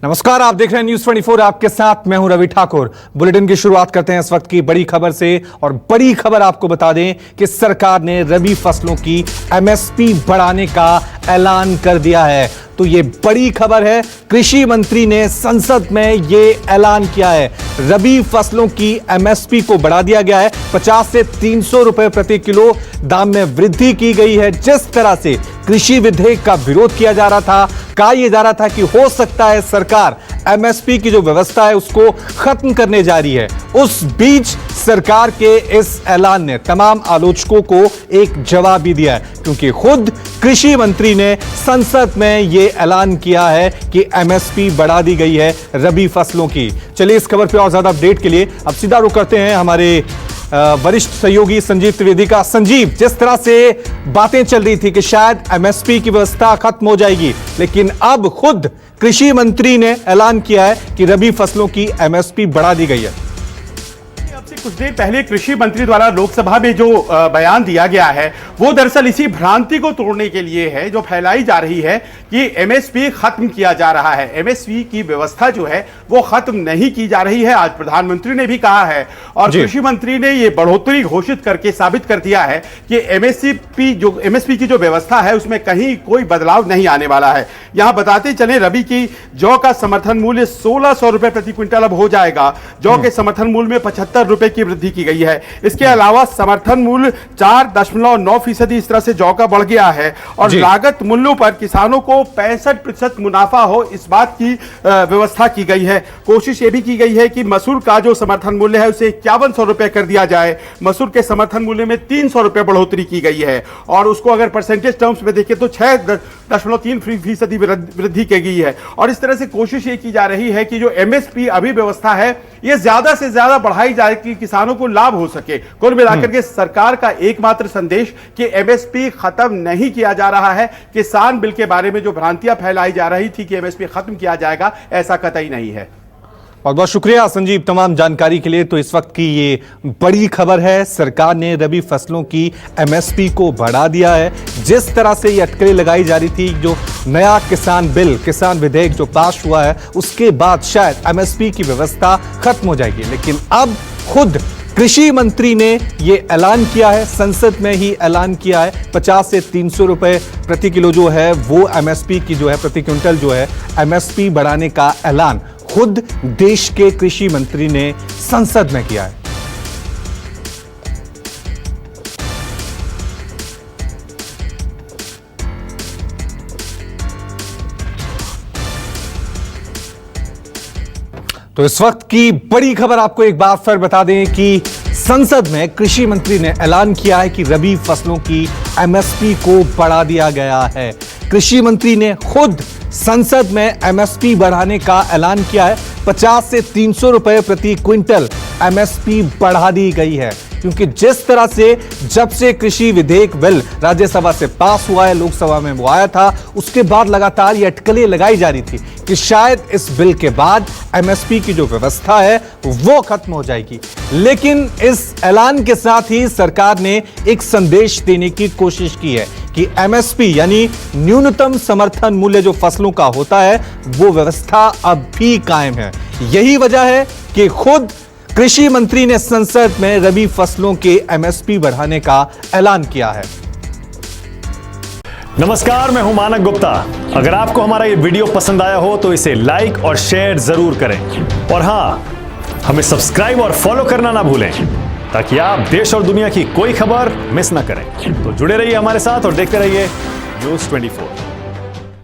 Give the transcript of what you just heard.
नमस्कार, आप देख रहे हैं न्यूज 24। आपके साथ मैं हूं रवि ठाकुर। बुलेटिन की शुरुआत करते हैं इस वक्त की बड़ी खबर से। और बड़ी खबर आपको बता दें कि सरकार ने रबी फसलों की एमएसपी बढ़ाने का ऐलान कर दिया है। तो ये बड़ी खबर है। कृषि मंत्री ने संसद में ये ऐलान किया है। रबी फसलों की एमएसपी को बढ़ा दिया गया है। 50 से 300 रुपए प्रति किलो दाम में वृद्धि की गई है। जिस तरह से कृषि विधेयक का विरोध किया जा रहा था, कहा यह जा रहा था कि हो सकता है सरकार एमएसपी की जो व्यवस्था है उसको खत्म करने जा रही है, उस बीच सरकार के इस ऐलान ने तमाम आलोचकों को एक जवाब भी दिया है, क्योंकि खुद कृषि मंत्री ने संसद में यह ऐलान किया है कि एमएसपी बढ़ा दी गई है रबी फसलों की। चलिए इस खबर पे और ज्यादा अपडेट के लिए अब सीधा रुख करते हैं हमारे वरिष्ठ सहयोगी संजीव त्रिवेदी का। संजीव, जिस तरह से बातें चल रही थी कि शायद एमएसपी की व्यवस्था खत्म हो जाएगी, लेकिन अब खुद कृषि मंत्री ने ऐलान किया है कि रबी फसलों की एमएसपी बढ़ा दी गई है। कुछ देर पहले कृषि मंत्री द्वारा लोकसभा में जो बयान दिया गया है वो दरअसल इसी भ्रांति को तोड़ने के लिए है जो फैलाई जा रही है कि एमएसपी खत्म किया जा रहा है। एमएसपी की व्यवस्था जो है वो खत्म नहीं की जा रही है। आज प्रधानमंत्री ने भी कहा है और कृषि मंत्री ने ये बढ़ोतरी घोषित करके साबित कर दिया है कि एमएसपी की जो व्यवस्था है उसमें कहीं कोई बदलाव नहीं आने वाला है। यहां बताते चले, रबी की जौ का समर्थन मूल्य 1600 रुपए प्रति क्विंटल अब हो जाएगा। जौ के समर्थन मूल्य में 75 रुपए की वृद्धि की गई है। इसके अलावा समर्थन मूल्य 4.9% इस तरह से जौ का बढ़ गया है और लागत मूल्यों पर किसानों को 65% मुनाफा हो, इस बात की व्यवस्था की गई है। कोशिश यह भी की गई है कि मसूर का जो समर्थन मूल्य है उसे 5100 रुपए कर दिया जाए। मसूर के समर्थन मूल्य में 300 रुपए बढ़ोतरी की गई है और उसको अगर परसेंटेज टर्म्स में देखें तो 6.3% वृद्धि की गई है। और इस तरह से कोशिश ये की जा रही है कि जो एमएसपी अभी व्यवस्था है ये ज्यादा से ज्यादा बढ़ाई जाए कि किसानों को लाभ हो सके। कुल मिलाकर के सरकार का एकमात्र संदेश कि एमएसपी खत्म नहीं किया जा रहा है। किसान बिल के बारे में जो भ्रांतियां फैलाई जा रही थी कि एमएसपी खत्म किया जाएगा, ऐसा कतई नहीं है। बहुत बहुत शुक्रिया संजीव तमाम जानकारी के लिए। तो इस वक्त की ये बड़ी खबर है, सरकार ने रबी फसलों की एमएसपी को बढ़ा दिया है। जिस तरह से ये अटकलें लगाई जा रही थी, जो नया किसान बिल, किसान विधेयक जो पास हुआ है उसके बाद शायद एमएसपी की व्यवस्था खत्म हो जाएगी, लेकिन अब खुद कृषि मंत्री ने यह ऐलान किया है, संसद में ही ऐलान किया है। 50 से 300 रुपए प्रति किलो जो है वो एमएसपी की जो है, प्रति क्विंटल जो है एमएसपी बढ़ाने का ऐलान खुद देश के कृषि मंत्री ने संसद में किया है। तो इस वक्त की बड़ी खबर आपको एक बार फिर बता दें कि संसद में कृषि मंत्री ने ऐलान किया है कि रबी फसलों की एमएसपी को बढ़ा दिया गया है। कृषि मंत्री ने खुद संसद में एमएसपी बढ़ाने का ऐलान किया है। 50 से 300 रुपए प्रति क्विंटल एमएसपी बढ़ा दी गई है, क्योंकि जिस तरह से जब से कृषि विधेयक बिल राज्यसभा से पास हुआ है, लोकसभा में वो आया था, उसके बाद लगातार ये अटकलें लगाई जा रही थी कि शायद इस बिल के बाद एमएसपी की जो व्यवस्था है वो खत्म हो जाएगी। लेकिन इस ऐलान के साथ ही सरकार ने एक संदेश देने की कोशिश की है कि एमएसपी यानी न्यूनतम समर्थन मूल्य जो फसलों का होता है वो व्यवस्था अब भी कायम है। यही वजह है कि खुद कृषि मंत्री ने संसद में रबी फसलों के एमएसपी बढ़ाने का ऐलान किया है। नमस्कार, मैं हूं मानक गुप्ता। अगर आपको हमारा ये वीडियो पसंद आया हो तो इसे लाइक और शेयर जरूर करें और हां, हमें सब्सक्राइब और फॉलो करना ना भूलें ताकि आप देश और दुनिया की कोई खबर मिस ना करें। तो जुड़े रहिए हमारे साथ और देखते रहिए न्यूज़ 24।